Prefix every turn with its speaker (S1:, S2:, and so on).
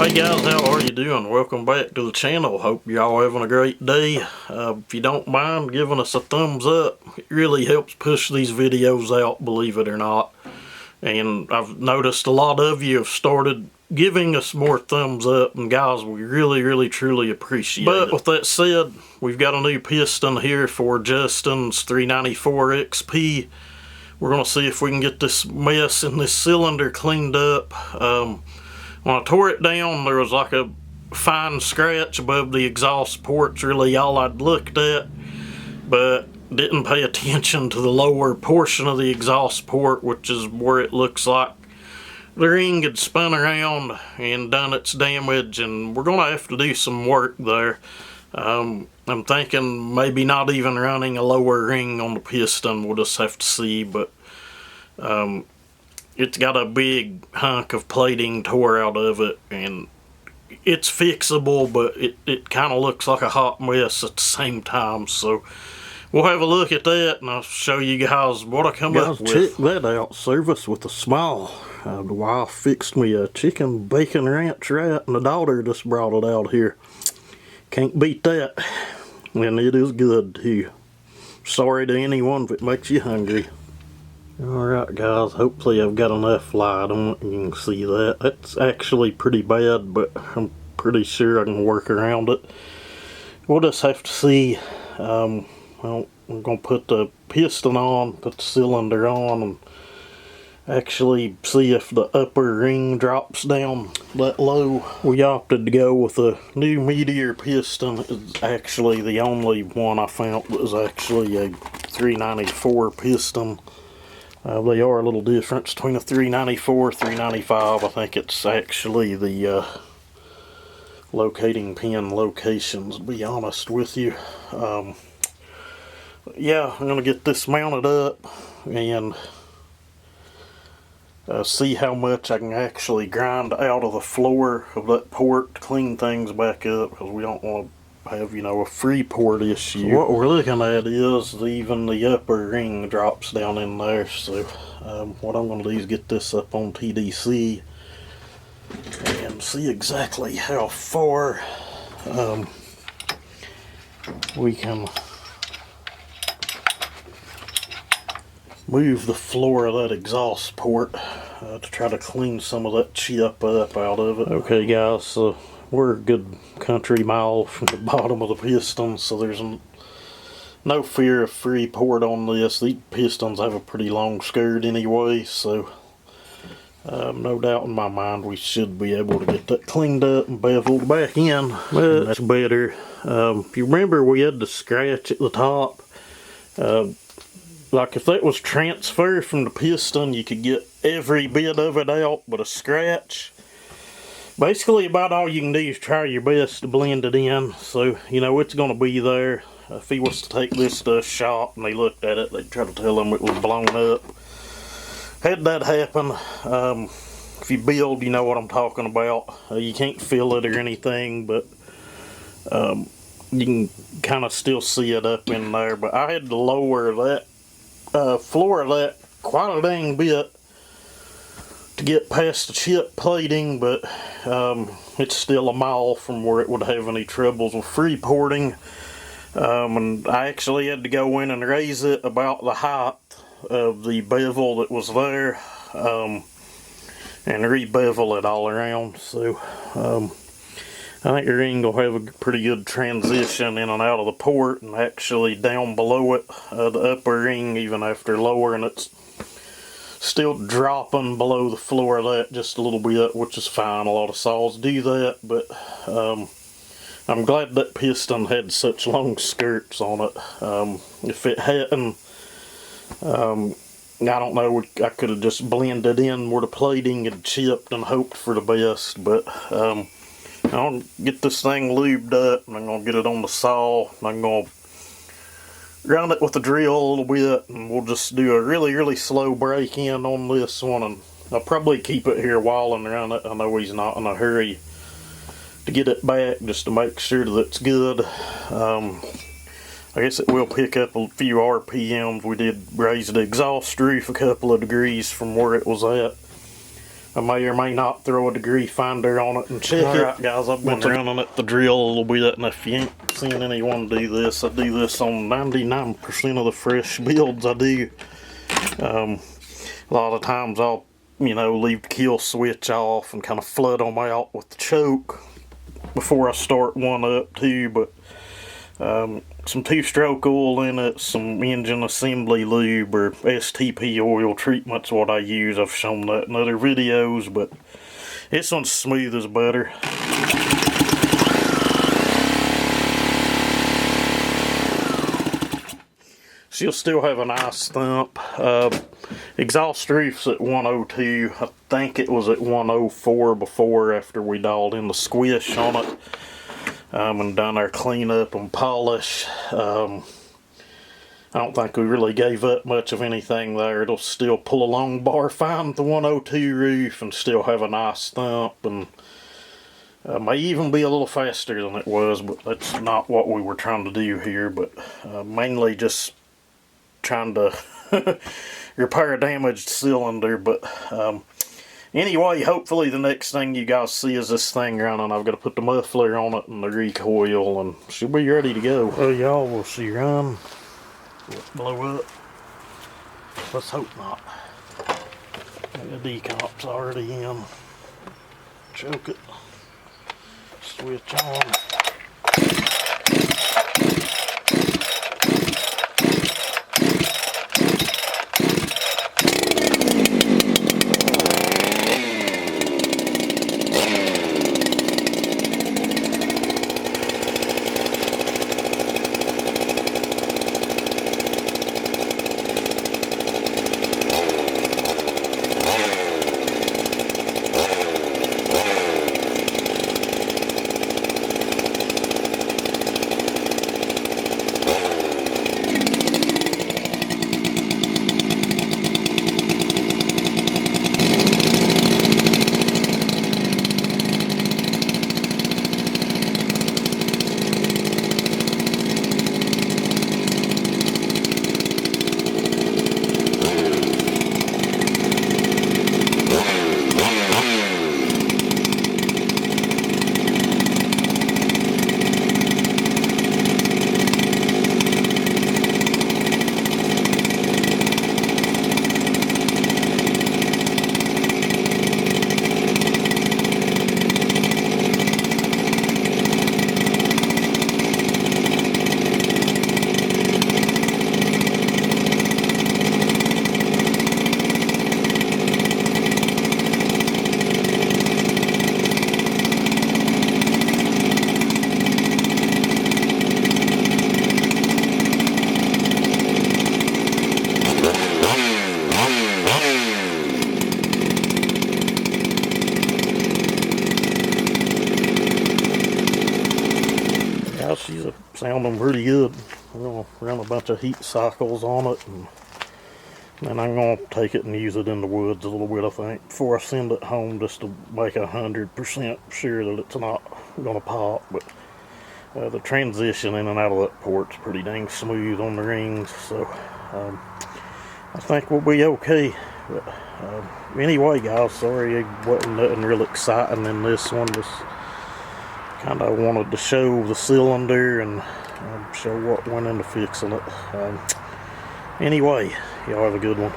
S1: Hey guys, how are you doing? Welcome back to the channel. Hope y'all having a great day. If you don't mind giving us a thumbs up, it really helps push these videos out, believe it or not. And I've noticed a lot of you have started giving us more thumbs up, and guys, we really truly appreciate it. But with that said, we've got a new piston here for Justin's 394xp. We're going to see if we can get this mess in this cylinder cleaned up. When I tore it down, there was like a fine scratch above the exhaust port's really all I'd looked at, but didn't pay attention to the lower portion of the exhaust port, which is where it looks like the ring had spun around and done its damage, and we're going to have to do some work there. I'm thinking maybe not even running a lower ring on the piston. We'll just have to see, but it's got a big hunk of plating tore out of it, and it's fixable, but it kind of looks like a hot mess at the same time. So we'll have a look at that, and I'll show you guys what I come up with. Check that out, service with a smile. The wife fixed me a chicken bacon ranch wrap, and the daughter just brought it out here. Can't beat that, and it is good too. Sorry to anyone if it makes you hungry. Alright guys, hopefully I've got enough light on it, you can see that. That's actually pretty bad, but I'm pretty sure I can work around it. We'll just have to see. Well, I'm going to put the piston on, put the cylinder on, and actually see if the upper ring drops down that low. We opted to go with a new Meteor piston. It's actually the only one I found that was actually a 394 piston. They are a little different between a 394, 395. I think it's actually the locating pin locations, to be honest with you. Yeah, I'm going to get this mounted up and see how much I can actually grind out of the floor of that port to clean things back up, because we don't want to have, you know, a free port issue. So what we're looking at is even the upper ring drops down in there. So what I'm going to do is get this up on TDC and see exactly how far we can move the floor of that exhaust port to try to clean some of that chip up out of it. Okay guys, so we're a good country mile from the bottom of the piston, so there's no fear of free port on this. These pistons have a pretty long skirt anyway, so no doubt in my mind we should be able to get that cleaned up and beveled back in. Much better. If you remember, we had the scratch at the top. Like if that was transfer from the piston, you could get every bit of it out but a scratch. Basically about all you can do is try your best to blend it in. So, you know, it's going to be there. If he was to take this to a shop and they looked at it, they'd try to tell him it was blown up. Had that happen, if you build, you know what I'm talking about. You can't feel it or anything, but you can kind of still see it up in there. But I had to lower that floor of that quite a dang bit to get past the chip plating, but it's still a mile from where it would have any troubles with free porting. And I actually had to go in and raise it about the height of the bevel that was there, and re-bevel it all around. So I think the ring will have a pretty good transition in and out of the port, and actually down below it, the upper ring, even after lowering it's still dropping below the floor of that just a little bit, which is fine. A lot of saws do that, but I'm glad that piston had such long skirts on it. If it hadn't, I don't know, I could have just blended in where the plating had chipped and hoped for the best. But I'm going to get this thing lubed up, and I'm going to get it on the saw, and I'm going to ground it with the drill a little bit, and we'll just do a really slow break in on this one, and I'll probably keep it here while and run it. I know he's not in a hurry to get it back, just to make sure that it's good. I guess it will pick up a few RPMs. We did raise the exhaust roof a couple of degrees from where it was at. I may or may not throw a degree finder on it and check it. Alright guys, I've been running at the drill a little bit, and if you ain't seen anyone do this, I do this on 99% of the fresh builds I do. A lot of times I'll, leave the kill switch off and kind of flood them out with the choke before I start one up too, but some 2-stroke oil in it, some engine assembly lube or STP oil treatment's what I use. I've shown that in other videos, but this one's smooth as butter. She'll still have a nice thump. Exhaust roof's at 102. I think it was at 104 before, after we dialed in the squish on it. And done our cleanup and polish. I don't think we really gave up much of anything there. It'll still pull a long bar fine with the 102 roof and still have a nice thump, and may even be a little faster than it was, but that's not what we were trying to do here. But mainly just trying to repair a damaged cylinder. But anyway, hopefully the next thing you guys see is this thing running. I've got to put the muffler on it and the recoil, and she'll be ready to go. Well, y'all will see run. Will it blow up? Let's hope not. The decomp's already in. Choke it. Switch on. She's sounding pretty good. I'm going to run a bunch of heat cycles on it, and then I'm going to take it and use it in the woods a little bit, I think, before I send it home, just to make 100% sure that it's not going to pop. But the transition in and out of that port's pretty dang smooth on the rings, so I think we'll be okay. But anyway, guys, sorry it wasn't nothing real exciting in this one. Just kind of wanted to show the cylinder and show what went into fixing it. Anyway, y'all have a good one.